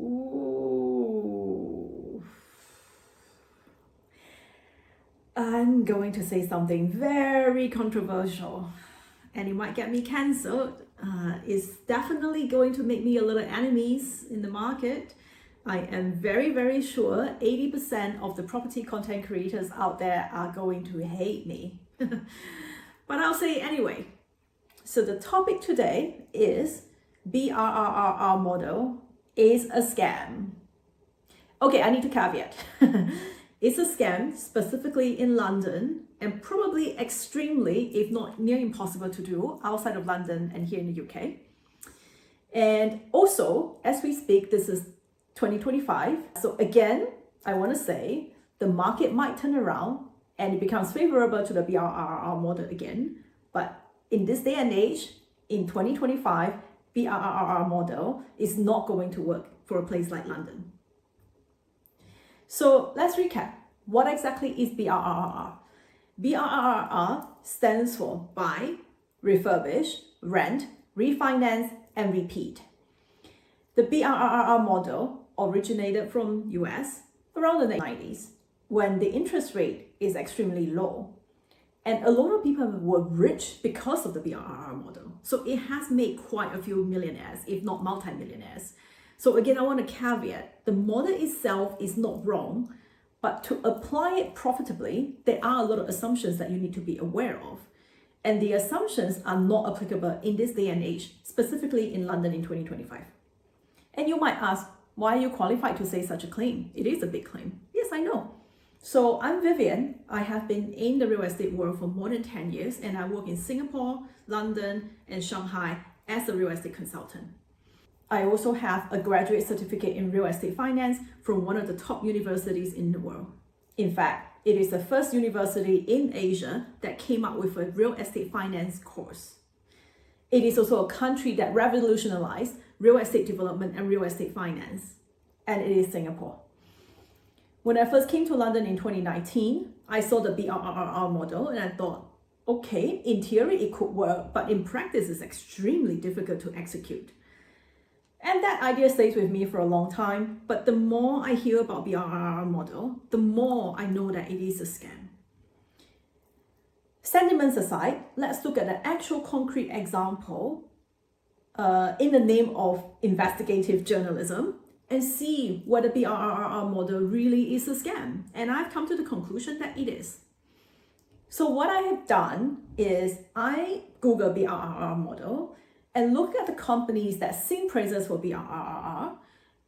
Ooh. I'm going to say something very controversial, and it might get me cancelled. It's definitely going to make me a little enemies in the market. I am very, very sure 80% of the property content creators out there are going to hate me. But I'll say it anyway. So the topic today is BRRRR model is a scam. Okay, I need to caveat. It's a scam specifically in London and probably extremely, if not near impossible to do outside of London and here in the UK. And also, as we speak, this is 2025. So again, I want to say the market might turn around and it becomes favorable to the BRRRR model again. But in this day and age, in 2025, BRRRR model is not going to work for a place like London. So let's recap. What exactly is BRRRR? BRRRR stands for buy, refurbish, rent, refinance, and repeat. The BRRRR model originated from US around the 90s when the interest rate is extremely low. And a lot of people were rich because of the BRRRR model. So it has made quite a few millionaires, if not multi-millionaires. So again, I want to caveat, the model itself is not wrong, but to apply it profitably, there are a lot of assumptions that you need to be aware of. And the assumptions are not applicable in this day and age, specifically in London in 2025. And you might ask, why are you qualified to say such a claim? It is a big claim. Yes, I know. So I'm Vivien. I have been in the real estate world for more than 10 years, and I work in Singapore, London, and Shanghai as a real estate consultant. I also have a graduate certificate in real estate finance from one of the top universities in the world. In fact, it is the first university in Asia that came up with a real estate finance course. It is also a country that revolutionized real estate development and real estate finance, and it is Singapore. When I first came to London in 2019, I saw the BRRRR model and I thought, okay, in theory it could work, but in practice it's extremely difficult to execute. And that idea stays with me for a long time, but the more I hear about BRRRR model, the more I know that it is a scam. Sentiments aside, let's look at an actual concrete example in the name of investigative journalism and see whether BRRRR model really is a scam. And I've come to the conclusion that it is. So what I have done is I Google BRRRR model and look at the companies that sing praises for BRRRR,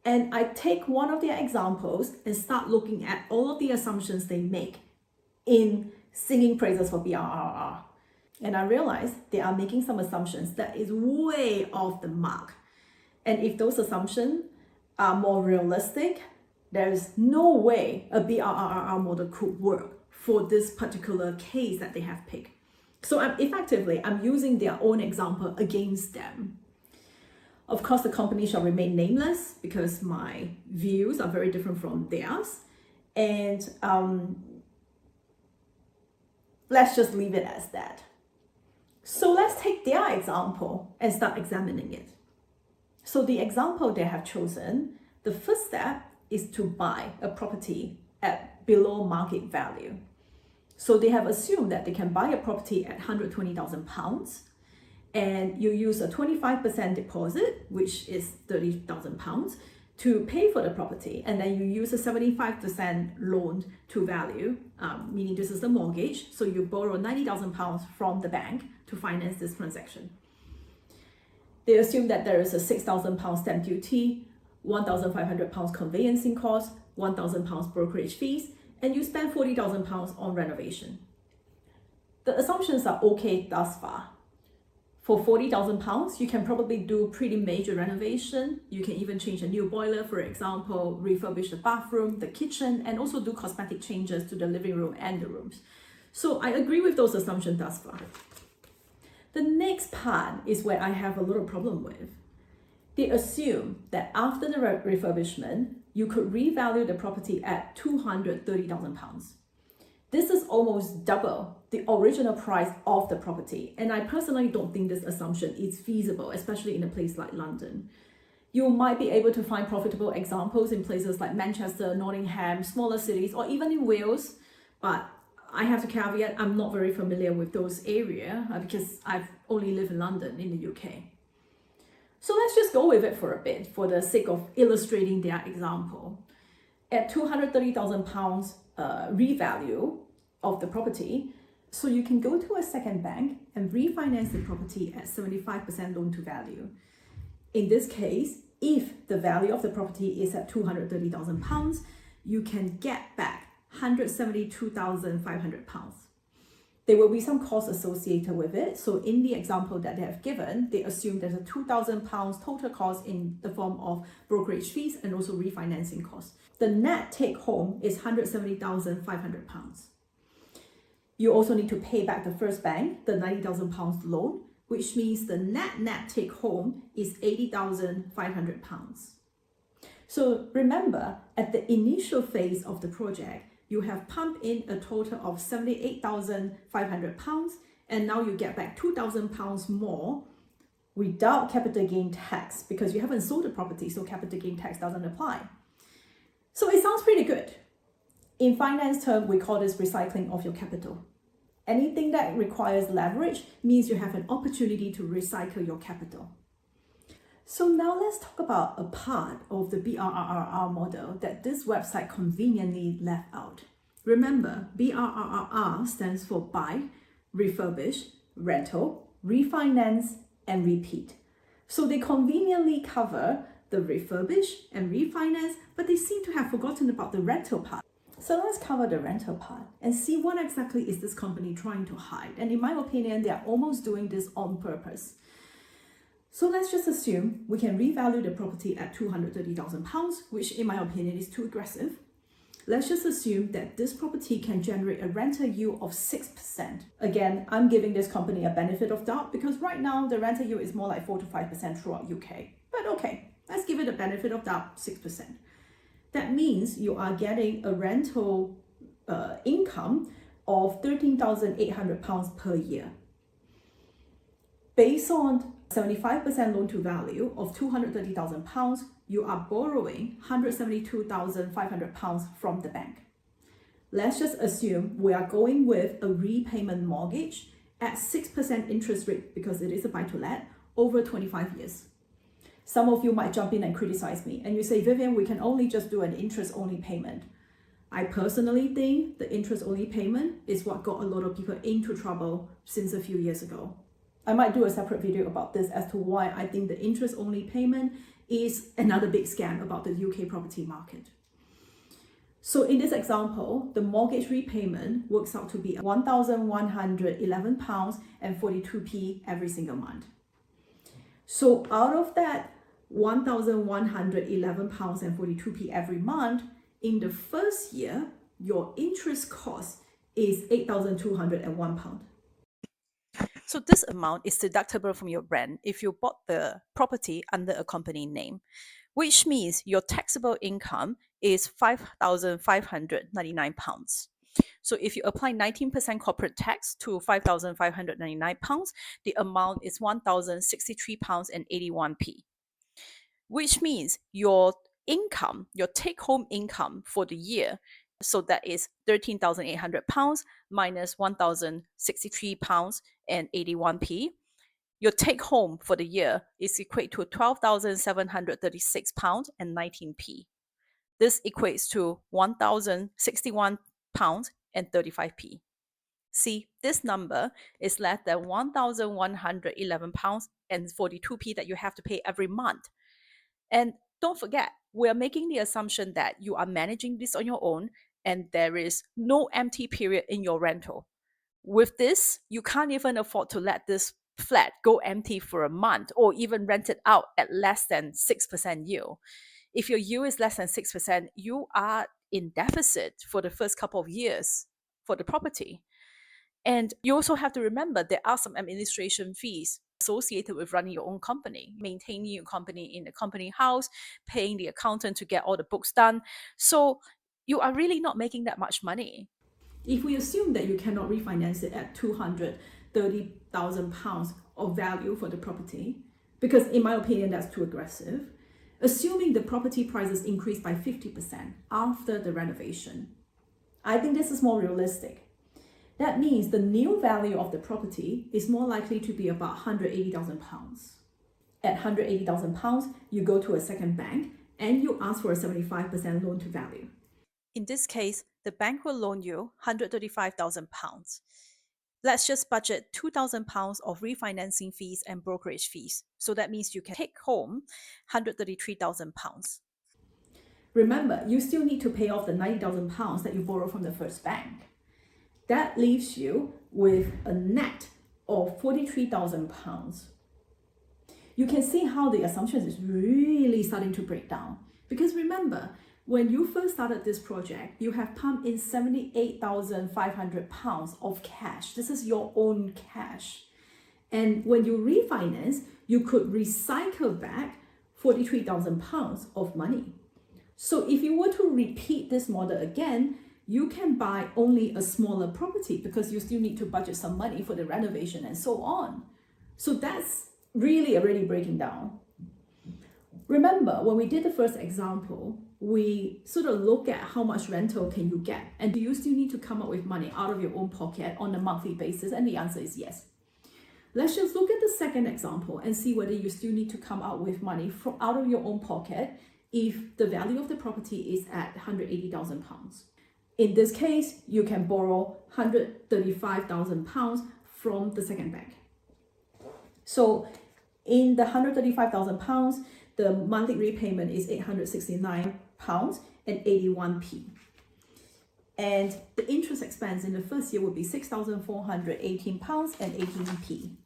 and I take one of their examples and start looking at all of the assumptions they make in singing praises for BRRRR. And I realized they are making some assumptions that is way off the mark. And if those assumptions are more realistic, there is no way a BRRRR model could work for this particular case that they have picked. So I'm using their own example against them. Of course, the company shall remain nameless because my views are very different from theirs. And let's just leave it as that. So let's take their example and start examining it. So the example they have chosen, the first step is to buy a property at below market value. So they have assumed that they can buy a property at £120,000 and you use a 25% deposit, which is £30,000, to pay for the property. And then you use a 75% loan to value, meaning this is the mortgage. So you borrow £90,000 from the bank to finance this transaction. They assume that there is a £6,000 stamp duty, £1,500 conveyancing cost, £1,000 brokerage fees, and you spend £40,000 on renovation. The assumptions are okay thus far. For £40,000, you can probably do pretty major renovation. You can even change a new boiler, for example, refurbish the bathroom, the kitchen, and also do cosmetic changes to the living room and the rooms. So I agree with those assumptions thus far. The next part is where I have a little problem with. They assume that after the refurbishment, you could revalue the property at £230,000. This is almost double the original price of the property. And I personally don't think this assumption is feasible, especially in a place like London. You might be able to find profitable examples in places like Manchester, Nottingham, smaller cities, or even in Wales. But I have to caveat, I'm not very familiar with those areas because I've only lived in London in the UK. So let's just go with it for a bit for the sake of illustrating their example. At £230,000 revalue of the property, so you can go to a second bank and refinance the property at 75% loan to value. In this case, if the value of the property is at £230,000, you can get back £172,500. There will be some costs associated with it. So in the example that they have given, they assume there's a £2,000 total cost in the form of brokerage fees and also refinancing costs. The net take home is £170,500. You also need to pay back the first bank, the £90,000 loan, which means the net take home is £80,500. So remember, at the initial phase of the project, you have pumped in a total of £78,500, and now you get back £2,000 more without capital gain tax because you haven't sold the property, so capital gain tax doesn't apply. So it sounds pretty good. In finance terms, we call this recycling of your capital. Anything that requires leverage means you have an opportunity to recycle your capital. So now let's talk about a part of the BRRRR model that this website conveniently left out. Remember, BRRRR stands for buy, refurbish, rental, refinance, and repeat. So they conveniently cover the refurbish and refinance, but they seem to have forgotten about the rental part. So let's cover the rental part and see what exactly is this company trying to hide. And in my opinion, they are almost doing this on purpose. So let's just assume we can revalue the property at £230,000, which in my opinion is too aggressive. Let's just assume that this property can generate a rental yield of 6%. Again, I'm giving this company a benefit of doubt because right now the rental yield is more like 4 to 5% throughout UK. But okay, let's give it a benefit of doubt, 6%. That means you are getting a rental income of £13,800 per year. Based on 75% loan to value of £230,000, you are borrowing £172,500 from the bank. Let's just assume we are going with a repayment mortgage at 6% interest rate because it is a buy-to-let over 25 years. Some of you might jump in and criticize me and you say, Vivien, we can only just do an interest-only payment. I personally think the interest-only payment is what got a lot of people into trouble since a few years ago. I might do a separate video about this as to why I think the interest-only payment is another big scam about the UK property market. So in this example, the mortgage repayment works out to be £1,111.42 every single month. So out of that £1,111.42 every month, in the first year, your interest cost is £8,201. So this amount is deductible from your rent if you bought the property under a company name, which means your taxable income is £5,599. So if you apply 19% corporate tax to £5,599, the amount is £1,063.81, which means your income, your take-home income for the year, so that is £13,800 minus £1,063.81. Your take home for the year is equate to £12,736.19. This equates to £1,061.35. See, this number is less than £1,111.42 that you have to pay every month. And don't forget, we're making the assumption that you are managing this on your own and there is no empty period in your rental. With this, you can't even afford to let this flat go empty for a month or even rent it out at less than 6% yield. If your yield is less than 6%, you are in deficit for the first couple of years for the property. And you also have to remember there are some administration fees associated with running your own company, maintaining your company in the company house, paying the accountant to get all the books done. So you are really not making that much money. If we assume that you cannot refinance it at £230,000 of value for the property, because in my opinion, that's too aggressive, assuming the property prices increase by 50% after the renovation. I think this is more realistic. That means the new value of the property is more likely to be about £180,000. At £180,000, you go to a second bank and you ask for a 75% loan to value. In this case, the bank will loan you £135,000. Let's just budget £2,000 of refinancing fees and brokerage fees. So that means you can take home £133,000. Remember, you still need to pay off the £90,000 that you borrowed from the first bank. That leaves you with a net of £43,000. You can see how the assumptions is really starting to break down. Because remember, when you first started this project, you have pumped in £78,500 of cash. This is your own cash. And when you refinance, you could recycle back £43,000 of money. So if you were to repeat this model again, you can buy only a smaller property because you still need to budget some money for the renovation and so on. So that's really already breaking down. Remember, when we did the first example, we sort of look at how much rental can you get and do you still need to come up with money out of your own pocket on a monthly basis, and the answer is yes. Let's just look at the second example and see whether you still need to come out with money from out of your own pocket if the value of the property is at £180,000. In this case, you can borrow £135,000 from the second bank. So in the £135,000, the monthly repayment is £869.81. And the interest expense in the first year would be £6,418.18.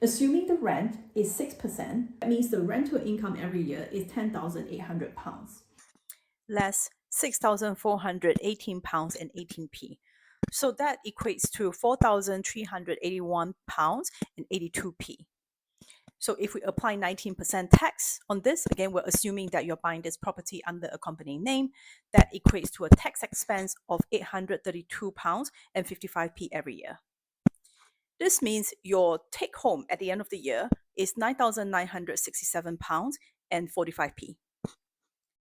Assuming the rent is 6%, that means the rental income every year is £10,800. Less £6,418.18. So that equates to £4,381.82. So if we apply 19% tax on this, again, we're assuming that you're buying this property under a company name, that equates to a tax expense of £832.55 every year. This means your take home at the end of the year is £9,967.45.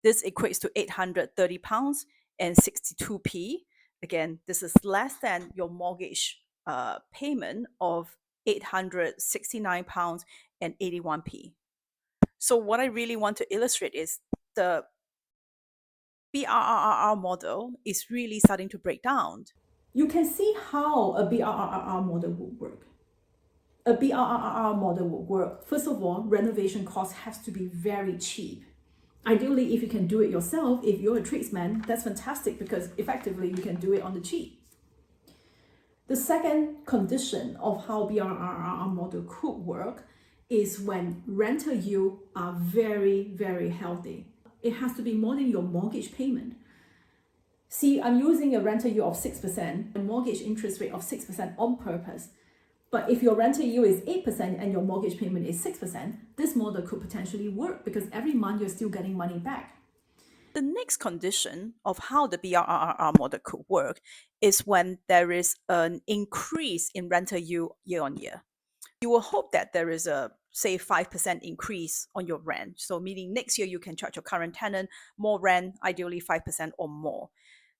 This equates to £830.62. Again, this is less than your mortgage payment of £869.81. So what I really want to illustrate is the BRRRR model is really starting to break down. You can see how a BRRRR model will work. A BRRRR model will work. First of all, renovation cost has to be very cheap. Ideally, if you can do it yourself, if you're a tradesman, that's fantastic because effectively you can do it on the cheap. The second condition of how BRRRR model could work is when rental yield are very, very healthy. It has to be more than your mortgage payment. See, I'm using a rental yield of 6%, a mortgage interest rate of 6% on purpose. But if your rental yield is 8% and your mortgage payment is 6%, this model could potentially work because every month you're still getting money back. The next condition of how the BRRRR model could work is when there is an increase in rental yield year on year. You will hope that there is a, say, 5% increase on your rent. So meaning next year you can charge your current tenant more rent, ideally 5% or more.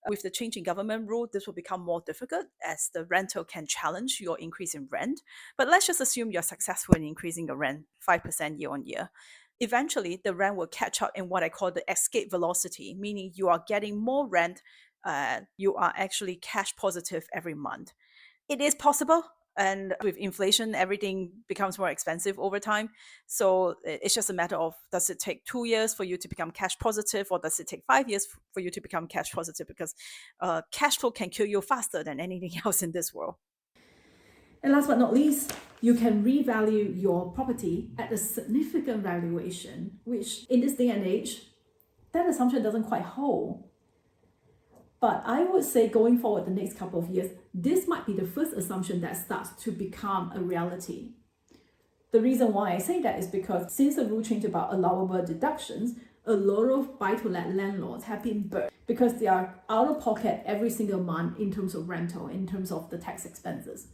With the change in government rule, this will become more difficult as the rental can challenge your increase in rent. But let's just assume you're successful in increasing the rent 5% year on year. Eventually, the rent will catch up in what I call the escape velocity, meaning you are getting more rent, you are actually cash positive every month. It is possible. And with inflation, everything becomes more expensive over time. So it's just a matter of, does it take 2 years for you to become cash positive, or does it take 5 years for you to become cash positive? Because cash flow can kill you faster than anything else in this world. And last but not least, you can revalue your property at a significant valuation, which in this day and age, that assumption doesn't quite hold. But I would say going forward the next couple of years, this might be the first assumption that starts to become a reality. The reason why I say that is because since the rule change about allowable deductions, a lot of buy-to-let landlords have been burnt because they are out of pocket every single month in terms of rental, in terms of the tax expenses.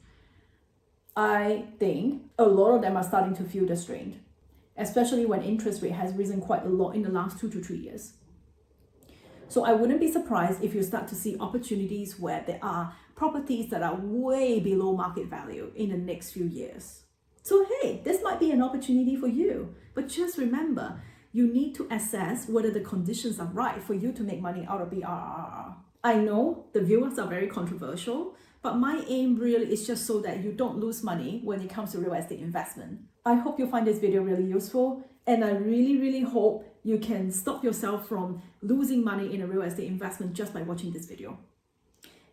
I think a lot of them are starting to feel the strain. especially when interest rate has risen quite a lot in the last 2 to 3 years. So I wouldn't be surprised if you start to see opportunities where there are properties that are way below market value in the next few years. So hey, this might be an opportunity for you, but just remember, you need to assess whether the conditions are right for you to make money out of BRRRR. I know the viewers are very controversial, but my aim really is just so that you don't lose money when it comes to real estate investment. I hope you find this video really useful, and I really hope you can stop yourself from losing money in a real estate investment just by watching this video.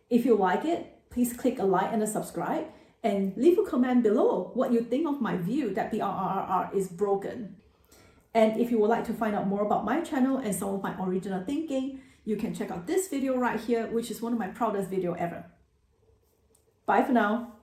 If you like it, please click a like and a subscribe, and leave a comment below what you think of my view that BRRRR is broken. And if you would like to find out more about my channel and some of my original thinking, you can check out this video right here, which is one of my proudest videos ever. Bye for now.